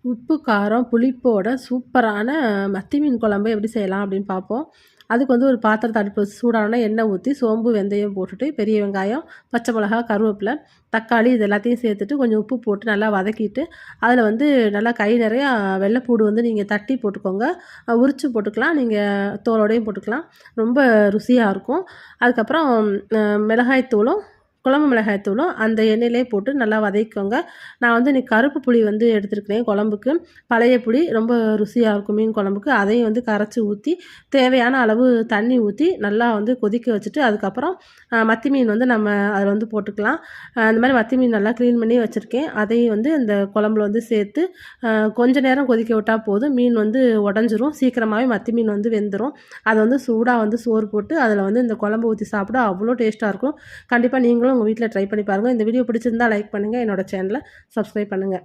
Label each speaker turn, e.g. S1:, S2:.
S1: உப்பு, காரம், புளிப்போட சூப்பரான மத்தி மீன் குழம்பு எப்படி செய்யலாம் அப்படின்னு பார்ப்போம். அதுக்கு வந்து ஒரு பாத்திரத்த அடுப்பு வச்சு சூடான எண்ணெய் ஊற்றி சோம்பு, வெந்தயம் போட்டுட்டு பெரிய வெங்காயம், பச்சை மிளகா, கருவேப்பிலை, தக்காளி இது எல்லாத்தையும் சேர்த்துட்டு கொஞ்சம் உப்பு போட்டு நல்லா வதக்கிட்டு, அதில் வந்து நல்லா கை நிறையா வெள்ளைப்பூடு வந்து நீங்கள் தட்டி போட்டுக்கோங்க. உரித்து போட்டுக்கலாம். நீங்கள் தோலோடையும் போட்டுக்கலாம். ரொம்ப ருசியாக இருக்கும். அதுக்கப்புறம் மிளகாய் தூளும் குழம்பு மிளகாய் தூளும் அந்த எண்ணெயிலே போட்டு நல்லா வதக்கிக்கோங்க. நான் வந்து இன்னைக்கு கருப்பு புளி வந்து எடுத்துருக்கிறேன் குழம்புக்கு. பழைய புளி ரொம்ப ருசியாக இருக்கும் மீன் குழம்புக்கு. அதையும் வந்து கரைச்சி ஊற்றி தேவையான அளவு தண்ணி ஊற்றி நல்லா வந்து கொதிக்க வச்சுட்டு அதுக்கப்புறம் மத்தி மீன் வந்து நம்ம அதில் வந்து போட்டுக்கலாம். அந்த மாதிரி மத்தி மீன் நல்லா க்ளீன் பண்ணி வச்சுருக்கேன். அதையும் வந்து இந்த குழம்புல வந்து சேர்த்து கொஞ்ச நேரம் கொதிக்க விட்டால் போதும். மீன் வந்து உடஞ்சிரும். சீக்கிரமாகவே மத்தி மீன் வந்து வெந்துடும். அதை வந்து சூடாக வந்து சோறு போட்டு அதில் வந்து இந்த குழம்பு ஊற்றி சாப்பிட அவ்வளோ டேஸ்ட்டாக இருக்கும். கண்டிப்பாக நீங்களும் உங்கள் வீட்டில் ட்ரை பண்ணி பாருங்கள். இந்த வீடியோ பிடிச்சிருந்தா லைக் பண்ணுங்கள். என்னோட சேனலை சப்ஸ்கிரைப் பண்ணுங்கள்.